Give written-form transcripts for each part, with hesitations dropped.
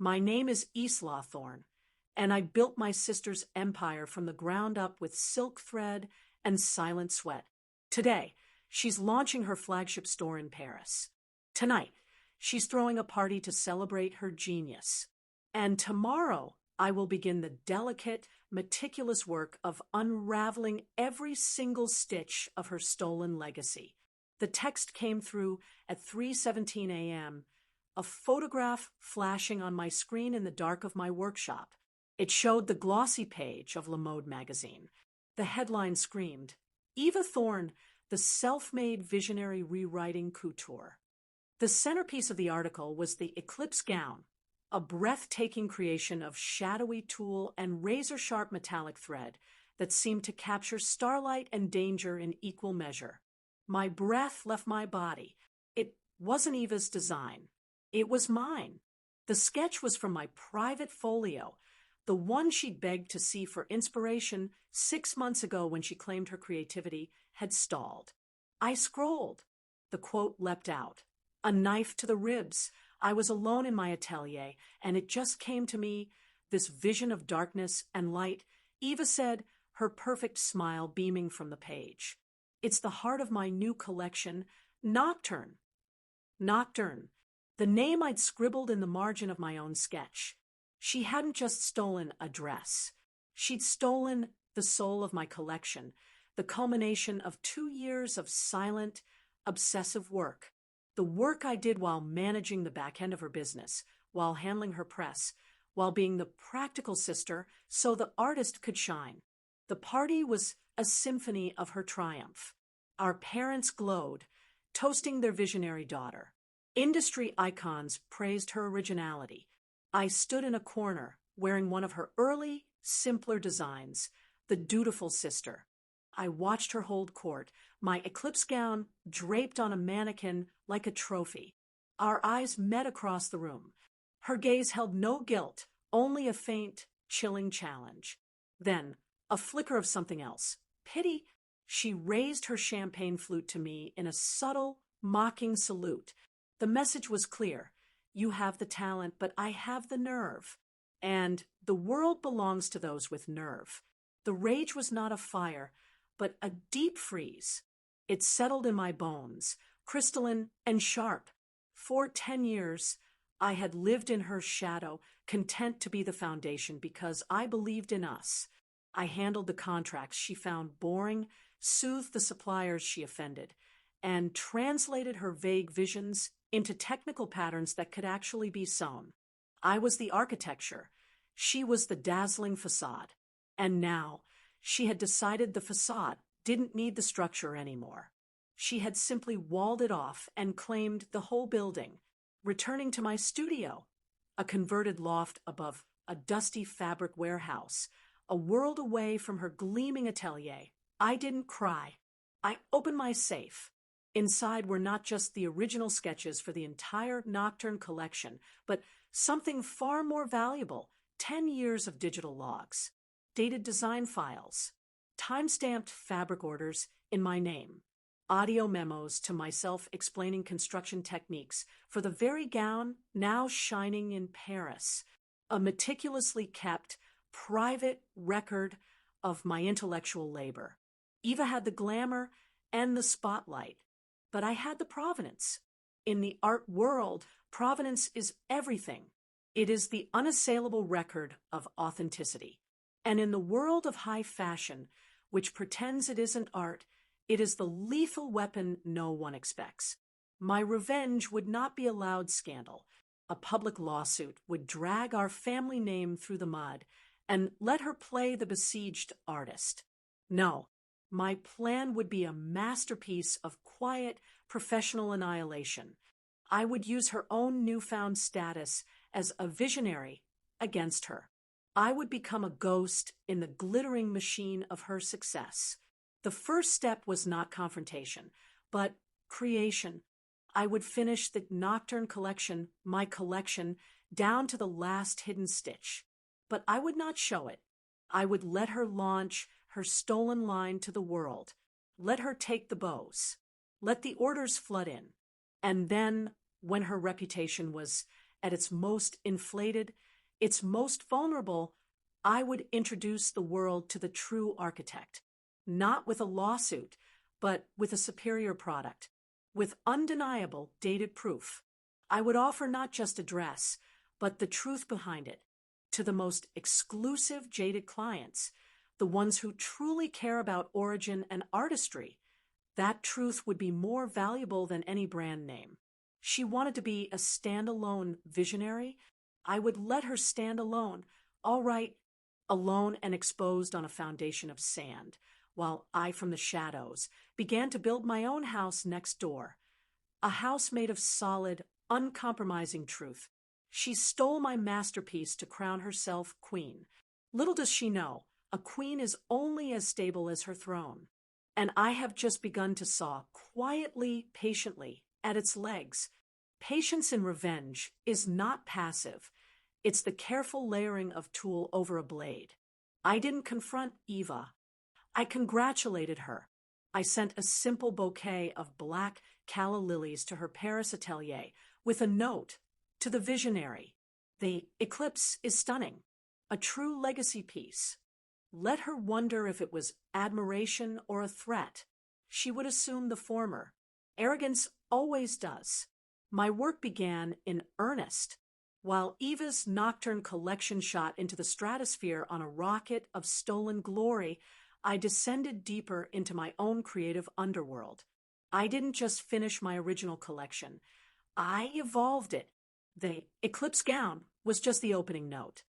My name is Isla Thorne, and I built my sister's empire from the ground up with silk thread and silent sweat. Today, she's launching her flagship store in Paris. Tonight, she's throwing a party to celebrate her genius. And tomorrow, I will begin the delicate, meticulous work of unraveling every single stitch of her stolen legacy. The text came through at 3:17 a.m., a photograph flashing on my screen in the dark of my workshop. It showed the glossy page of Le Mode magazine. The headline screamed, "Eva Thorne, the self-made visionary rewriting couture." The centerpiece of the article was the Eclipse gown, a breathtaking creation of shadowy tulle and razor-sharp metallic thread that seemed to capture starlight and danger in equal measure. My breath left my body. It wasn't Eva's design. It was mine. The sketch was from my private folio, the one she'd begged to see for inspiration 6 months ago when she claimed her creativity had stalled. I scrolled. The quote leapt out. "A knife to the ribs. I was alone in my atelier, and it just came to me, this vision of darkness and light," Eva said, her perfect smile beaming from the page. "It's the heart of my new collection, Nocturne." Nocturne, the name I'd scribbled in the margin of my own sketch. She hadn't just stolen a dress. She'd stolen the soul of my collection, the culmination of 2 years of silent, obsessive work. The work I did while managing the back end of her business, while handling her press, while being the practical sister so the artist could shine. The party was a symphony of her triumph. Our parents glowed, toasting their visionary daughter. Industry icons praised her originality. I stood in a corner, wearing one of her early, simpler designs, the dutiful sister. I watched her hold court, my eclipse gown draped on a mannequin like a trophy. Our eyes met across the room. Her gaze held no guilt, only a faint, chilling challenge. Then, a flicker of something else. Pity. She raised her champagne flute to me in a subtle, mocking salute. The message was clear. You have the talent, but I have the nerve. And the world belongs to those with nerve. The rage was not a fire, but a deep freeze. It settled in my bones, crystalline and sharp. For 10 years, I had lived in her shadow, content to be the foundation because I believed in us. I handled the contracts she found boring, soothed the suppliers she offended, and translated her vague visions into technical patterns that could actually be sewn. I was the architecture. She was the dazzling facade. And now, she had decided the facade didn't need the structure anymore. She had simply walled it off and claimed the whole building, returning to my studio, a converted loft above a dusty fabric warehouse, a world away from her gleaming atelier. I didn't cry. I opened my safe. Inside were not just the original sketches for the entire Nocturne collection, but something far more valuable, 10 years of digital logs, dated design files, time-stamped fabric orders in my name, audio memos to myself explaining construction techniques for the very gown now shining in Paris, a meticulously kept, private record of my intellectual labor. Eva had the glamour and the spotlight, but I had the provenance. In the art world, provenance is everything. It is the unassailable record of authenticity. And in the world of high fashion, which pretends it isn't art, it is the lethal weapon no one expects. My revenge would not be a loud scandal. A public lawsuit would drag our family name through the mud and let her play the besieged artist. No, my plan would be a masterpiece of quiet, professional annihilation. I would use her own newfound status as a visionary against her. I would become a ghost in the glittering machine of her success. The first step was not confrontation, but creation. I would finish the Nocturne collection, my collection, down to the last hidden stitch. But I would not show it. I would let her launch her stolen line to the world. Let her take the bows. Let the orders flood in. And then, when her reputation was at its most inflated, its most vulnerable, I would introduce the world to the true architect, not with a lawsuit, but with a superior product, with undeniable dated proof. I would offer not just a dress, but the truth behind it, to the most exclusive jaded clients, the ones who truly care about origin and artistry. That truth would be more valuable than any brand name. She wanted to be a standalone visionary. I would let her stand alone, all right, alone and exposed on a foundation of sand, while I, from the shadows, began to build my own house next door. A house made of solid, uncompromising truth. She stole my masterpiece to crown herself queen. Little does she know, a queen is only as stable as her throne. And I have just begun to saw quietly, patiently, at its legs. Patience in revenge is not passive. It's the careful layering of tool over a blade. I didn't confront Eva. I congratulated her. I sent a simple bouquet of black calla lilies to her Paris atelier with a note to the visionary. The eclipse is stunning, a true legacy piece. Let her wonder if it was admiration or a threat. She would assume the former. Arrogance always does. My work began in earnest, while Eva's nocturne collection shot into the stratosphere on a rocket of stolen glory. I descended deeper into my own creative underworld. I didn't just finish my original collection. I evolved it. The eclipse gown was just the opening note.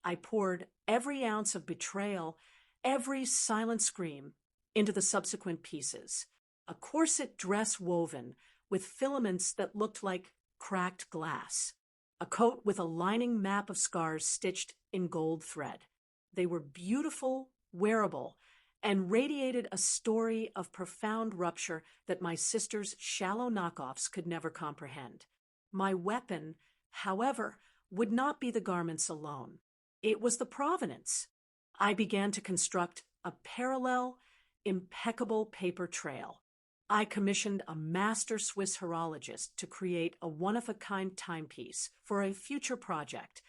I poured every ounce of betrayal, every silent scream, into the subsequent pieces. A corset dress woven with filaments that looked like cracked glass. A coat with a lining map of scars stitched in gold thread. They were beautiful, wearable, and radiated a story of profound rupture that my sister's shallow knockoffs could never comprehend. My weapon, however, would not be the garments alone. It was the provenance. I began to construct a parallel, impeccable paper trail. I commissioned a master Swiss horologist to create a one-of-a-kind timepiece for a future project.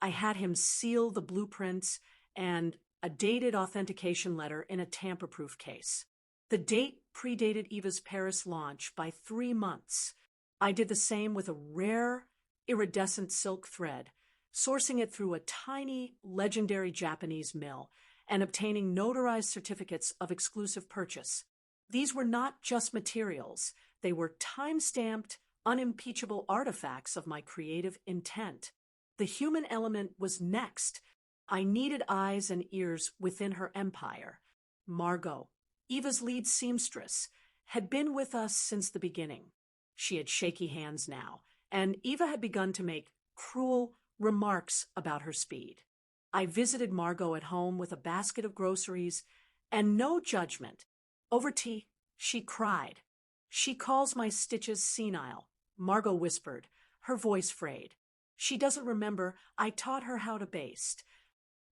I had him seal the blueprints and a dated authentication letter in a tamper-proof case. The date predated Eva's Paris launch by 3 months. I did the same with a rare, iridescent silk thread, sourcing it through a tiny, legendary Japanese mill and obtaining notarized certificates of exclusive purchase. These were not just materials. They were time-stamped, unimpeachable artifacts of my creative intent. The human element was next. I needed eyes and ears within her empire. Margot, Eva's lead seamstress, had been with us since the beginning. She had shaky hands now, and Eva had begun to make cruel remarks about her speed. I visited Margot at home with a basket of groceries and no judgment. Over tea, she cried. "She calls my stitches senile," Margot whispered, her voice frayed. "She doesn't remember I taught her how to baste."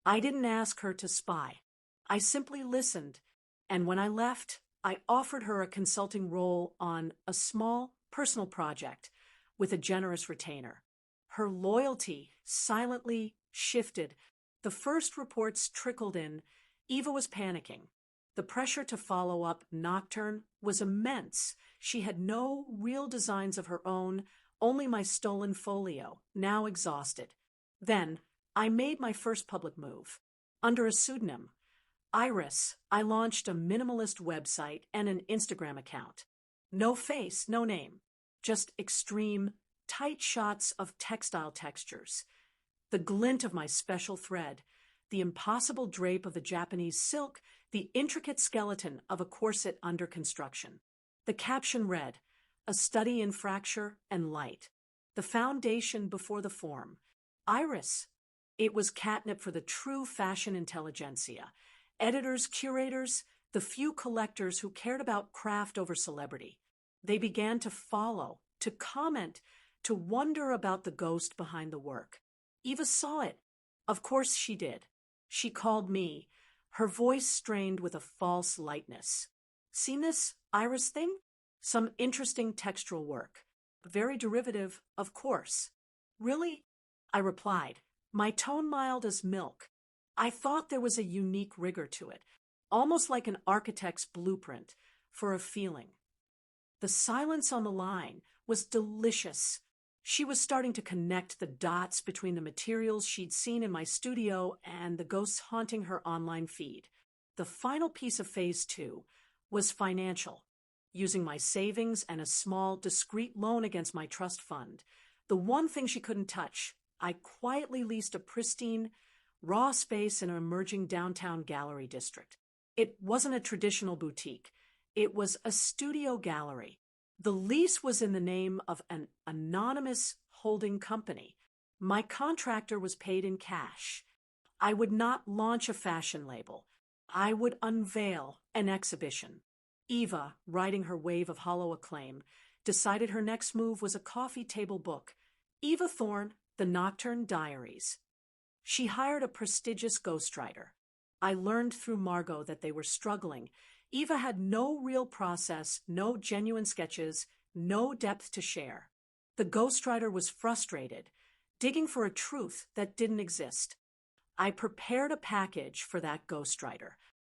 I didn't ask her to spy. I simply listened, and when I left, I offered her a consulting role on a small, personal project with a generous retainer. Her loyalty silently shifted. The first reports trickled in. Eva was panicking. The pressure to follow up Nocturne was immense. She had no real designs of her own, only my stolen folio, now exhausted. Then I made my first public move. Under a pseudonym, Iris, I launched a minimalist website and an Instagram account. No face, no name, just extreme, tight shots of textile textures. The glint of my special thread, the impossible drape of the Japanese silk, the intricate skeleton of a corset under construction. The caption read, "A study in fracture and light. The foundation before the form. Iris." It was catnip for the true fashion intelligentsia. Editors, curators, the few collectors who cared about craft over celebrity. They began to follow, to comment, to wonder about the ghost behind the work. Eva saw it. Of course she did. She called me, her voice strained with a false lightness. "Seen this Iris thing? Some interesting textural work. Very derivative, of course." Really? I replied, my tone mild as milk. I thought there was a unique rigor to it, almost like an architect's blueprint for a feeling. The silence on the line was delicious. She was starting to connect the dots between the materials she'd seen in my studio and the ghosts haunting her online feed. The final piece of phase 2 was financial, using my savings and a small, discreet loan against my trust fund. The one thing she couldn't touch, I quietly leased a pristine, raw space in an emerging downtown gallery district. It wasn't a traditional boutique. It was a studio gallery. The lease was in the name of an anonymous holding company. My contractor was paid in cash. I would not launch a fashion label. I would unveil an exhibition. Eva, riding her wave of hollow acclaim, decided her next move was a coffee table book, Eva Thorne, The Nocturne Diaries. She hired a prestigious ghostwriter. I learned through Margot that they were struggling. Eva had no real process, no genuine sketches, no depth to share. The ghostwriter was frustrated, digging for a truth that didn't exist. I prepared a package for that ghostwriter,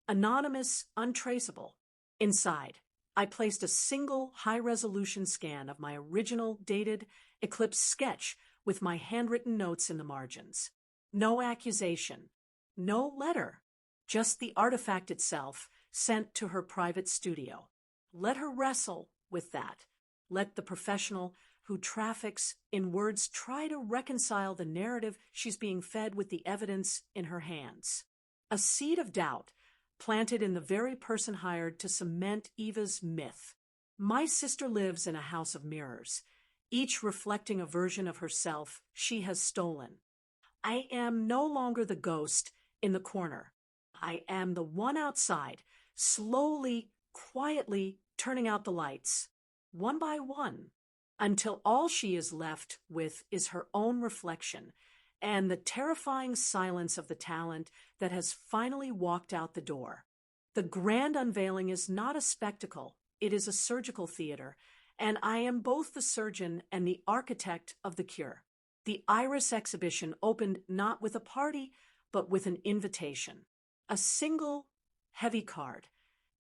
anonymous, untraceable. Inside, I placed a single high-resolution scan of my original dated Eclipse sketch with my handwritten notes in the margins. No accusation, no letter, just the artifact itself sent to her private studio. Let her wrestle with that. Let the professional who traffics in words try to reconcile the narrative she's being fed with the evidence in her hands. A seed of doubt planted in the very person hired to cement Eva's myth. My sister lives in a house of mirrors, each reflecting a version of herself she has stolen. I am no longer the ghost in the corner. I am the one outside, slowly, quietly turning out the lights, one by one, until all she is left with is her own reflection and the terrifying silence of the talent that has finally walked out the door. The grand unveiling is not a spectacle, it is a surgical theater, and I am both the surgeon and the architect of the cure. The Iris exhibition opened not with a party, but with an invitation. A single, heavy card,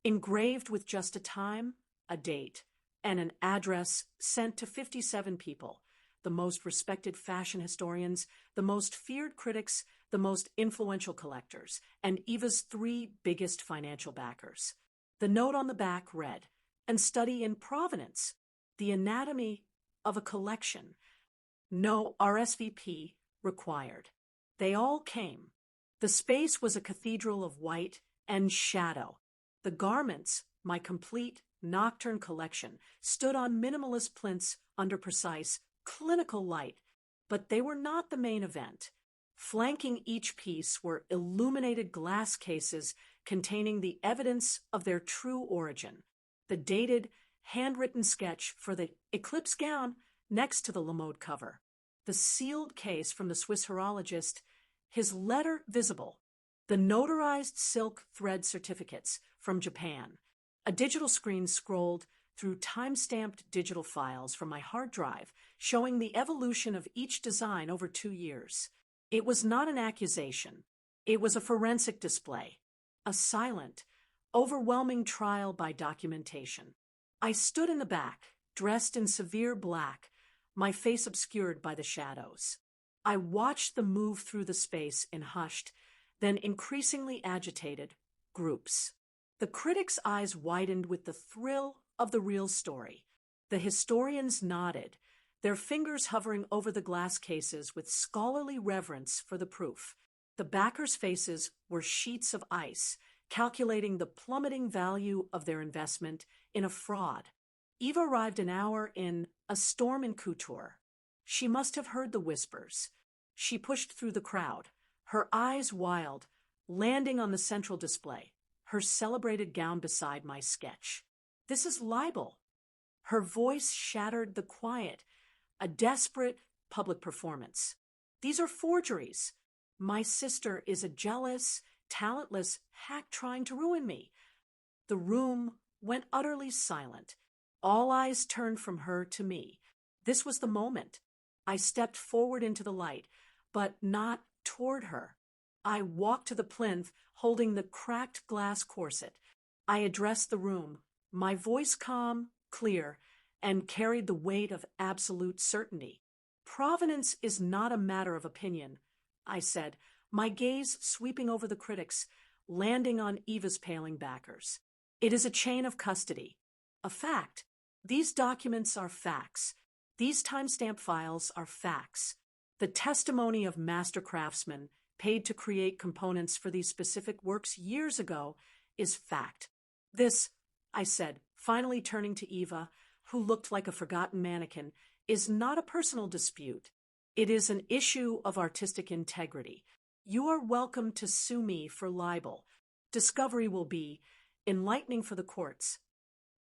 engraved with just a time, a date, and an address sent to 57 people, the most respected fashion historians, the most feared critics, the most influential collectors, and Eva's 3 biggest financial backers. The note on the back read, "And study in provenance, the anatomy of a collection. No RSVP required." They all came. The space was a cathedral of white and shadow. The garments, my complete nocturne collection, stood on minimalist plinths under precise, clinical light, but they were not the main event. Flanking each piece were illuminated glass cases containing the evidence of their true origin. The dated, handwritten sketch for the Eclipse gown next to the Lamode cover. The sealed case from the Swiss horologist, his letter visible. The notarized silk thread certificates from Japan. A digital screen scrolled through time-stamped digital files from my hard drive, showing the evolution of each design over 2 years. It was not an accusation. It was a forensic display, a silent, overwhelming trial by documentation. I stood in the back, dressed in severe black, my face obscured by the shadows. I watched them move through the space in hushed, then increasingly agitated, groups. The critics' eyes widened with the thrill of the real story. The historians nodded, their fingers hovering over the glass cases with scholarly reverence for the proof. The backers' faces were sheets of ice, calculating the plummeting value of their investment in a fraud. Eva arrived an hour in a storm in couture. She must have heard the whispers. She pushed through the crowd, her eyes wild, landing on the central display, her celebrated gown beside my sketch. "This is libel." Her voice shattered the quiet, a desperate public performance. "These are forgeries. My sister is a jealous, talentless hack trying to ruin me." The room went utterly silent. All eyes turned from her to me. This was the moment. I stepped forward into the light, but not toward her. I walked to the plinth, holding the cracked glass corset. I addressed the room, my voice calm, clear, and carried the weight of absolute certainty. Provenance is not a matter of opinion, I said, my gaze sweeping over the critics, landing on Eva's paling backers. It is a chain of custody. A fact. These documents are facts. These timestamp files are facts. The testimony of master craftsmen paid to create components for these specific works years ago is fact. This, I said, finally turning to Eva, who looked like a forgotten mannequin, is not a personal dispute. It is an issue of artistic integrity. You are welcome to sue me for libel. Discovery will be enlightening for the courts.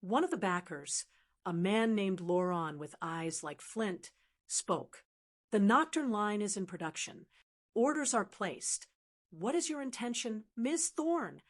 One of the backers, a man named Laurent with eyes like flint, spoke. The Nocturne line is in production. Orders are placed. What is your intention, Ms. Thorne?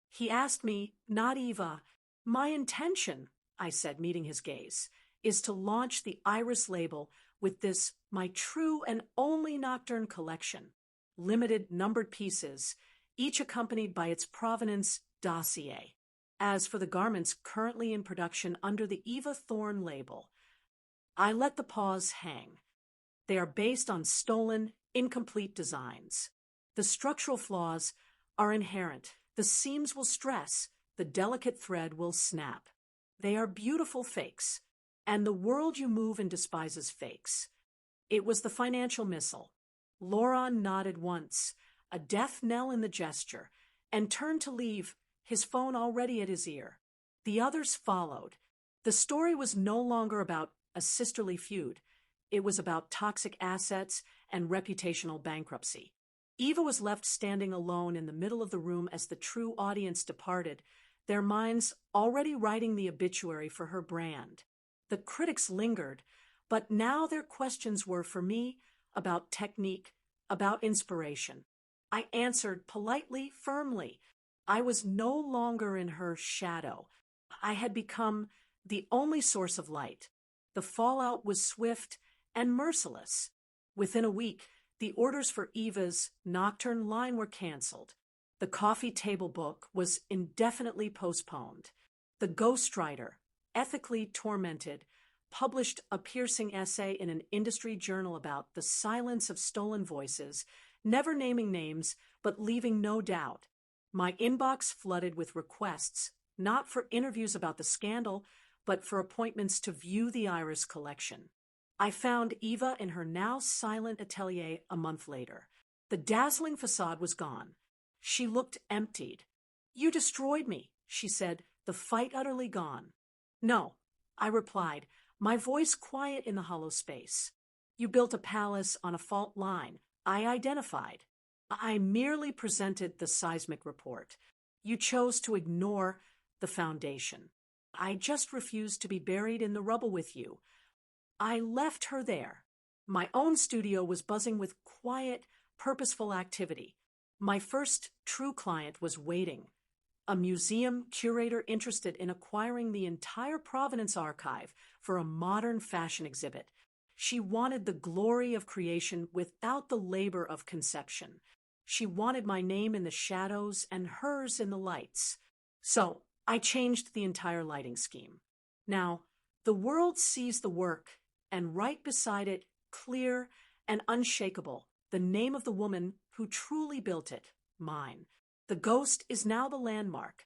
He asked me, not Eva. My intention, I said, meeting his gaze, is to launch the Iris label with this, my true and only Nocturne collection. Limited numbered pieces, each accompanied by its provenance dossier. As for the garments currently in production under the Eva Thorne label, I let the pause hang. They are based on stolen, incomplete designs. The structural flaws are inherent. The seams will stress. The delicate thread will snap. They are beautiful fakes, and the world you move in despises fakes. It was the financial missile. Laurent nodded once, a death knell in the gesture, and turned to leave, his phone already at his ear. The others followed. The story was no longer about a sisterly feud. It was about toxic assets and reputational bankruptcy. Eva was left standing alone in the middle of the room as the true audience departed, their minds already writing the obituary for her brand. The critics lingered, but now their questions were, for me, about technique, about inspiration. I answered politely, firmly. I was no longer in her shadow. I had become the only source of light. The fallout was swift and merciless. Within a week, the orders for Eva's Nocturne line were canceled. The coffee table book was indefinitely postponed. The ghostwriter, ethically tormented, published a piercing essay in an industry journal about the silence of stolen voices, never naming names, but leaving no doubt. My inbox flooded with requests, not for interviews about the scandal, but for appointments to view the Iris collection. I found Eva in her now silent atelier a month later. The dazzling facade was gone. She looked emptied. You destroyed me, she said, the fight utterly gone. No, I replied, my voice quiet in the hollow space. You built a palace on a fault line. I identified. I merely presented the seismic report. You chose to ignore the foundation. I just refused to be buried in the rubble with you. I left her there. My own studio was buzzing with quiet, purposeful activity. My first true client was waiting. A museum curator interested in acquiring the entire Provenance archive for a modern fashion exhibit. She wanted the glory of creation without the labor of conception. She wanted my name in the shadows and hers in the lights. So I changed the entire lighting scheme. Now, the world sees the work, and right beside it, clear and unshakable, the name of the woman who truly built it, mine. The ghost is now the landmark,